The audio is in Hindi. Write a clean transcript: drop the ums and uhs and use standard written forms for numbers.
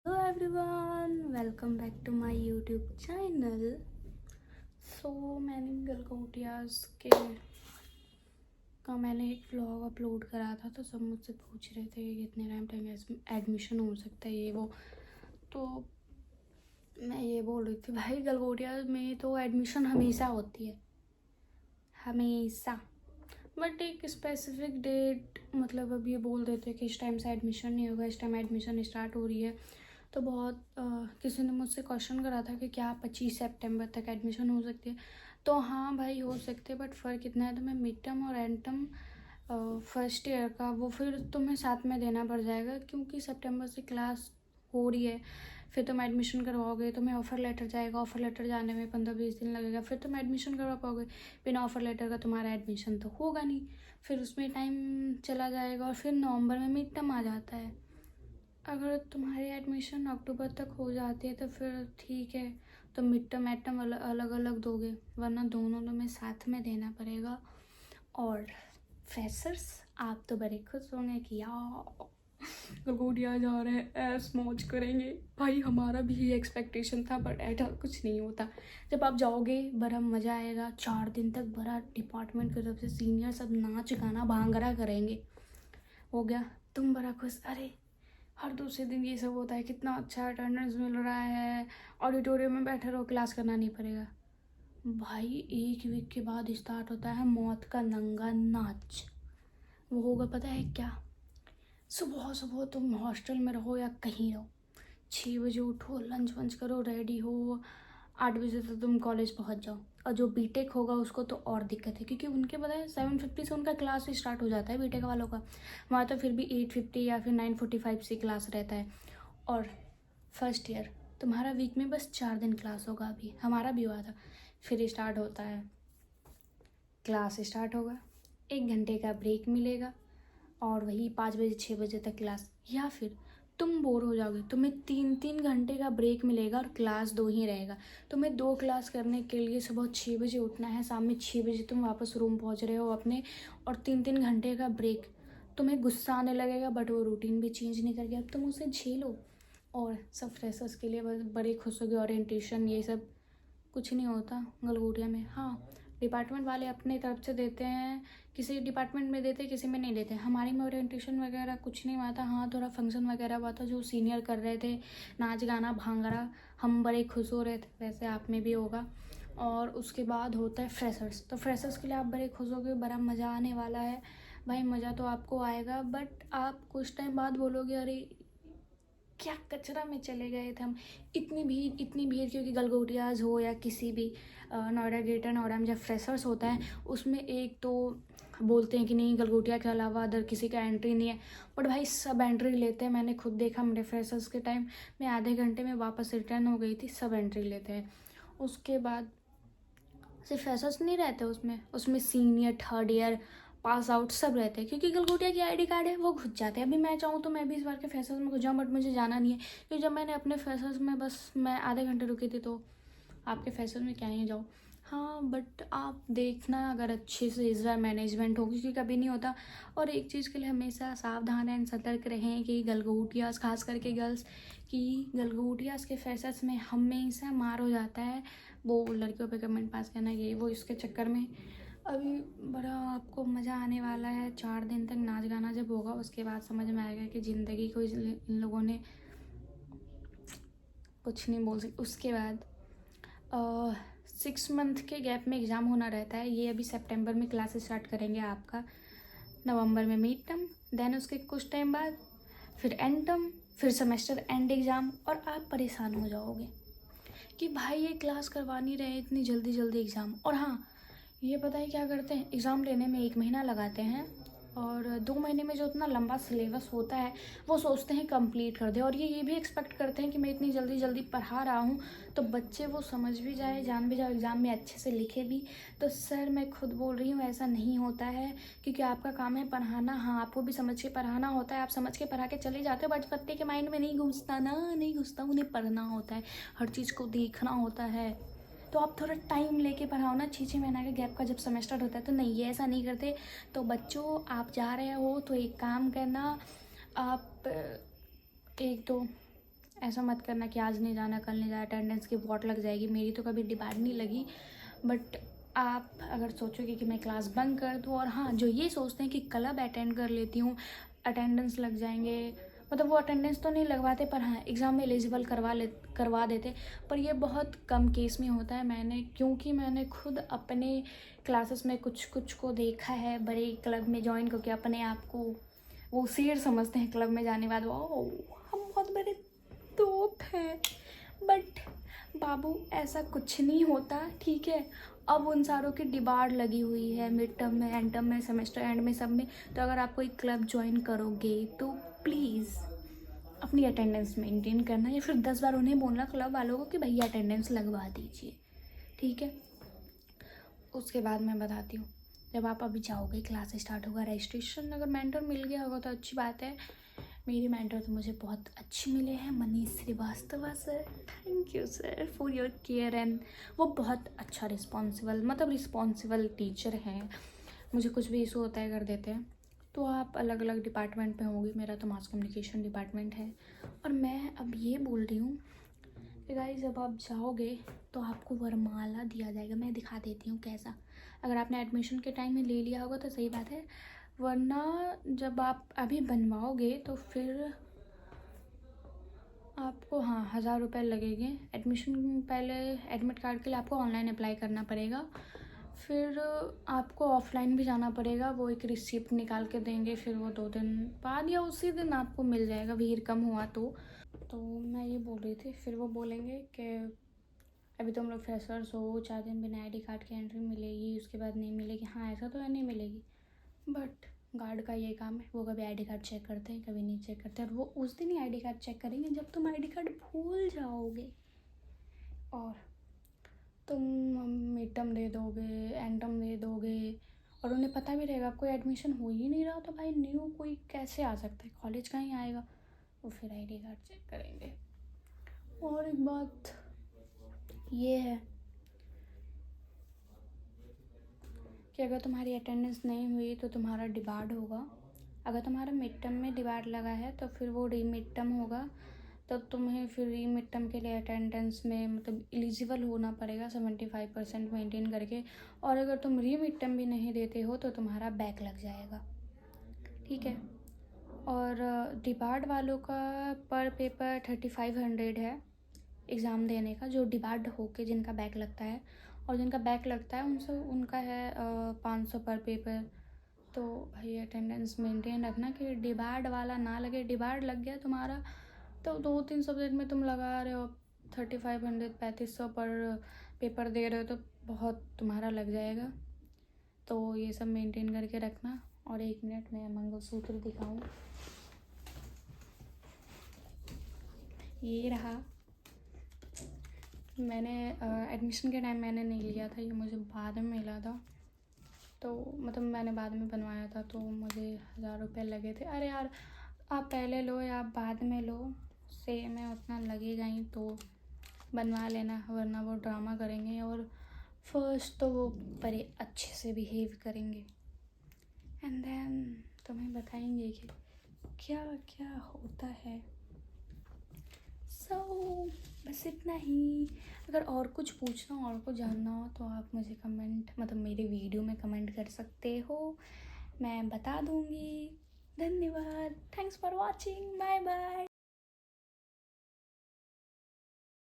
Hello everyone, welcome back to my YouTube channel. मैंने गलगोटियास के का मैंने एक व्लॉग अपलोड करा था, तो सब मुझसे पूछ रहे थे कि कितने टाइम तक एडमिशन हो सकता है, ये वो। तो मैं ये बोल रही थी, भाई गलगोटियास में तो एडमिशन हमेशा होती है, हमेशा। बट एक स्पेसिफिक डेट, मतलब अब ये बोल देते कि इस टाइम से एडमिशन नहीं होगा, इस टाइम एडमिशन स्टार्ट हो रही है। तो बहुत किसी ने मुझसे क्वेश्चन करा था कि क्या 25 सितंबर तक एडमिशन हो सकती है। तो हाँ भाई, हो सकते हैं, बट फ़र्क इतना है, तुम्हें मिड टर्म और एंड टर्म फर्स्ट ईयर का वो फिर तुम्हें साथ में देना पड़ जाएगा, क्योंकि सितंबर से क्लास हो रही है। फिर तुम एडमिशन करवाओगे, तुम्हें ऑफ़र लेटर जाएगा, ऑफ़र लेटर जाने में 15-20 दिन लगेगा, फिर तुम एडमिशन करवा पाओगे। बिना ऑफ़र लेटर का तुम्हारा एडमिशन तो होगा नहीं, फिर उसमें टाइम चला जाएगा, और फिर नवंबर में मिड टर्म आ जाता है। अगर तुम्हारी एडमिशन अक्टूबर तक हो जाती है तो फिर ठीक है, तो मिड टर्म एड टर्म अलग अलग दोगे, वरना दोनों तुम्हें साथ में देना पड़ेगा। और फ्रेशर्स, आप तो बड़े खुश होंगे कि यार गलगोटिया जा रहे हैं, ऐस मौज करेंगे। भाई हमारा भी ये एक्सपेक्टेशन था, बट ऐसा कुछ नहीं होता। जब आप जाओगे बड़ा मज़ा आएगा, 4 दिन तक बड़ा डिपार्टमेंट की तरफ से सीनियर सब नाच गाना भांगड़ा करेंगे। हो गया, तुम बड़ा खुश, अरे हर दूसरे दिन ये सब होता है, कितना अच्छा अटेंडेंस मिल रहा है, ऑडिटोरियम में बैठे रहो, क्लास करना नहीं पड़ेगा। भाई एक वीक के बाद स्टार्ट होता है मौत का नंगा नाच। वो होगा पता है क्या? सुबह सुबह तुम हॉस्टल में रहो या कहीं रहो, 6 बजे उठो, लंच वंच करो, रेडी हो, 8 बजे तक तुम कॉलेज पहुंच जाओ। और जो बीटेक होगा उसको तो और दिक्कत है, क्योंकि उनके पता है 7:50 से उनका क्लास स्टार्ट हो जाता है बीटेक वालों का। वहाँ तो फिर भी 8:50 या फिर 9:45 से क्लास रहता है। और फर्स्ट ईयर तुम्हारा वीक में बस 4 दिन क्लास होगा, अभी हमारा भी हुआ था। फिर स्टार्ट होता है, क्लास स्टार्ट होगा, 1 घंटे का ब्रेक मिलेगा, और वही 5 बजे 6 बजे तक क्लास। या फिर तुम बोर हो जाओगे, तुम्हें 3-3 घंटे का ब्रेक मिलेगा और क्लास 2 ही रहेगा। तुम्हें 2 क्लास करने के लिए सुबह 6 बजे उठना है, शाम में 6 बजे तुम वापस रूम पहुंच रहे हो अपने, और 3-3 घंटे का ब्रेक। तुम्हें गुस्सा आने लगेगा, बट वो रूटीन भी चेंज नहीं करके अब तुम उसे झेलो। और सब फ्रेशर्स के लिए बस बड़े खुश हो गए, ओरिएंटेशन ये सब कुछ नहीं होता गलगोटिया में। हाँ, डिपार्टमेंट वाले अपने तरफ से देते हैं, किसी डिपार्टमेंट में देते, किसी में नहीं देते। हमारी में ओरिएंटेशन वगैरह कुछ नहीं हुआ था। हाँ, थोड़ा फंक्शन वगैरह हुआ था, जो सीनियर कर रहे थे, नाच गाना भांगड़ा, हम बड़े खुश हो रहे थे। वैसे आप में भी होगा। और उसके बाद होता है फ्रेशर्स। तो फ्रेशर्स के लिए आप बड़े खुश हो गए, बड़ा मज़ा आने वाला है। भाई मज़ा तो आपको आएगा, बट आप कुछ टाइम बाद बोलोगे, अरे क्या कचरा में चले गए थे हम। इतनी भीड़, क्योंकि गलगोटियाज हो या किसी भी नोएडा, ग्रेटर नोएडा में जब फ्रेशर्स होता है, उसमें एक तो बोलते हैं कि नहीं गलगोटिया के अलावा अदर किसी का एंट्री नहीं है, बट भाई सब एंट्री लेते हैं। मैंने खुद देखा मेरे फ्रेशर्स के टाइम, मैं आधे घंटे में वापस रिटर्न हो गई थी, सब एंट्री लेते हैं। उसके बाद सिर्फ फ्रेशर्स नहीं रहते उसमें, उसमें senior, third year, pass out सब रहते हैं, क्योंकि गलगोटिया की आईडी कार्ड है वो घुस जाते हैं। अभी मैं चाहूँ तो मैं भी इस बार के फ्रेशर्स में घुस जाऊँ, बट मुझे जाना नहीं है, क्योंकि जब मैंने अपने फ्रेशर्स में बस मैं आधे घंटे रुकी थी, तो आपके फ्रेशर्स में क्या ही जाऊँ। हाँ, बट आप देखना अगर अच्छे से इस बार मैनेजमेंट होगी, क्योंकि कभी नहीं होता। और एक चीज़ के लिए हमेशा सावधान एंड सतर्क रहें कि गलगोटियास, खास करके गर्ल्स, कि गलगोटियास के फ्रेशर्स में हमेशा मार हो जाता है। वो लड़कियों पे कमेंट पास करना, ये वो, इसके चक्कर में अभी बड़ा आपको मज़ा आने वाला है। 4 दिन तक नाच गाना जब होगा, उसके बाद समझ में आएगा कि ज़िंदगी को इन लोगों ने कुछ नहीं बोल सकती। उसके बाद 6 मंथ के गैप में एग्ज़ाम होना रहता है। ये अभी सितंबर में क्लास स्टार्ट करेंगे आपका, नवंबर में मिड टर्म, देन उसके कुछ टाइम बाद फिर एंड टर्म, फिर सेमेस्टर एंड एग्ज़ाम, और आप परेशान हो जाओगे कि भाई ये क्लास करवानी रहे, इतनी जल्दी जल्दी एग्ज़ाम। और हाँ, ये पता है क्या करते हैं, एग्ज़ाम लेने में 1 महीना लगाते हैं, और 2 महीने में जो इतना लंबा सिलेबस होता है वो सोचते हैं कंप्लीट कर दे, और ये भी एक्सपेक्ट करते हैं कि मैं इतनी जल्दी जल्दी पढ़ा रहा हूँ तो बच्चे वो समझ भी जाए, जान भी जाए, एग्ज़ाम में अच्छे से लिखे भी। तो सर मैं खुद बोल रही हूँ, ऐसा नहीं होता है, क्योंकि आपका काम है पढ़ाना। हाँ, आपको भी समझ के पढ़ाना होता है, आप समझ के पढ़ा के चले जाते हो, बट बच्चे के माइंड में नहीं घुसता ना, नहीं घुसता, उन्हें पढ़ना होता है, हर चीज़ को देखना होता है। तो आप थोड़ा टाइम लेके पढ़ाओ ना, 6-6 महीना के गैप का जब सेमेस्टर होता है, तो नहीं, ये ऐसा नहीं करते। तो बच्चों, आप जा रहे हो तो एक काम करना, आप एक दो ऐसा मत करना कि आज नहीं जाना कल नहीं जाना, अटेंडेंस की वॉट लग जाएगी। मेरी तो कभी डिमांड नहीं लगी, बट आप अगर सोचोगे कि मैं क्लास बंक कर दूँ, और हाँ जो ये सोचते हैं कि क्लब अटेंड कर लेती हूँ अटेंडेंस लग जाएंगे, मतलब वो अटेंडेंस तो नहीं लगवाते पर हाँ एग्ज़ाम में एलिजिबल करवा देते, पर ये बहुत कम केस में होता है। क्योंकि मैंने खुद अपने क्लासेस में कुछ कुछ को देखा है बड़े क्लब में ज्वाइन करके अपने आप को वो शेर समझते हैं क्लब में जाने बाद, वो हम बहुत बड़े तोप हैं। बट बाबू ऐसा कुछ नहीं होता, ठीक है। अब उन सारों की डिमांड लगी हुई है मिड टर्म में, एंड टर्म में, सेमेस्टर एंड में, सब में। तो अगर आप कोई क्लब ज्वाइन करोगे तो प्लीज़ अपनी अटेंडेंस मेंटेन करना, या फिर 10 बार उन्हें बोलना क्लब वालों को कि भैया अटेंडेंस लगवा दीजिए, ठीक है। उसके बाद मैं बताती हूँ, जब आप अभी जाओगे क्लास स्टार्ट होगा, रजिस्ट्रेशन अगर मेंटर मिल गया होगा तो अच्छी बात है। मेरी मेंटर तो मुझे बहुत अच्छे मिले हैं, Manish Srivastava sir. Thank you sir for your care, and वो बहुत अच्छा रिस्पॉन्सिबल टीचर हैं। मुझे कुछ भी इशू होता है कर देते हैं। तो आप अलग अलग डिपार्टमेंट में होंगे, मेरा तो मास कम्युनिकेशन डिपार्टमेंट है। और मैं अब ये बोल रही हूँ कि गाइस जब आप जाओगे तो आपको वरमाला दिया जाएगा। मैं दिखा देती हूँ कैसा। अगर आपने एडमिशन के टाइम में ले लिया होगा तो सही बात है, वरना जब आप अभी बनवाओगे तो फिर आपको 1000 रुपये लगेंगे एडमिशन। पहले एडमिट कार्ड के लिए आपको ऑनलाइन अप्लाई करना पड़ेगा, फिर आपको ऑफलाइन भी जाना पड़ेगा। वो एक रिसिप्ट निकाल के देंगे, फिर वो 2 दिन बाद या उसी दिन आपको मिल जाएगा, भीड़ कम हुआ तो मैं ये बोल रही थी, फिर वो बोलेंगे कि अभी तुम लोग फ्रेशर्स हो, 4 दिन बिना आईडी कार्ड की एंट्री मिलेगी, उसके बाद नहीं मिलेगी। हाँ ऐसा तो है नहीं मिलेगी, बट गार्ड का ये काम है, वो कभी आईडी कार्ड चेक करते हैं कभी नहीं चेक करते, और वो उस दिन ही आईडी कार्ड चेक करेंगे जब तुम आईडी कार्ड भूल जाओगे। और तुम मिड टर्म दे दोगे, एंड टर्म दे दोगे, और उन्हें पता भी रहेगा कोई एडमिशन हो ही नहीं रहा, तो भाई न्यू कोई कैसे आ सकता है, कॉलेज कहीं आएगा। वो फिर आईडी कार्ड चेक करेंगे। और एक बात ये है कि अगर तुम्हारी अटेंडेंस नहीं हुई तो तुम्हारा डिबार्ड होगा। अगर तुम्हारा मिड टर्म में डिबार्ड लगा है तो फिर वो री मिड टर्म होगा, तो तुम्हें फिर री मिड टर्म के लिए अटेंडेंस में मतलब एलिजिबल होना पड़ेगा 75% मेंटेन करके। और अगर तुम री मिड टर्म भी नहीं देते हो तो तुम्हारा बैक लग जाएगा, ठीक है। और डिबार्ड वालों का पर पेपर 3500 है एग्ज़ाम देने का, जो डिबार्ड होके जिनका बैक लगता है। और जिनका बैक लगता है उनका है 500 पर पेपर। तो भाई अटेंडेंस मेंटेन रखना कि डिबार्ड वाला ना लगे। डिबार्ड लग गया तुम्हारा तो 2-3 सब्जेक्ट में तुम लगा रहे हो 3500, 3500 पर पेपर दे रहे हो, तो बहुत तुम्हारा लग जाएगा। तो ये सब मेंटेन करके रखना। और 1 मिनट में मंगलसूत्र दिखाऊं, ये रहा। मैंने एडमिशन के टाइम मैंने नहीं लिया था, ये मुझे बाद में मिला था। तो मतलब मैंने बाद में बनवाया था, तो मुझे 1000 रुपये लगे थे। अरे यार आप पहले लो या आप बाद में लो, सेम है, उतना लगेगा ही, तो बनवा लेना, वरना वो ड्रामा करेंगे। और फर्स्ट तो वो बड़े अच्छे से बिहेव करेंगे, एंड देन तुम्हें बताएंगे कि क्या क्या होता है। बस इतना ही। अगर और कुछ पूछना और कुछ जानना हो तो आप मुझे कमेंट मतलब मेरे वीडियो में कमेंट कर सकते हो, मैं बता दूँगी। धन्यवाद, thanks for watching, bye bye.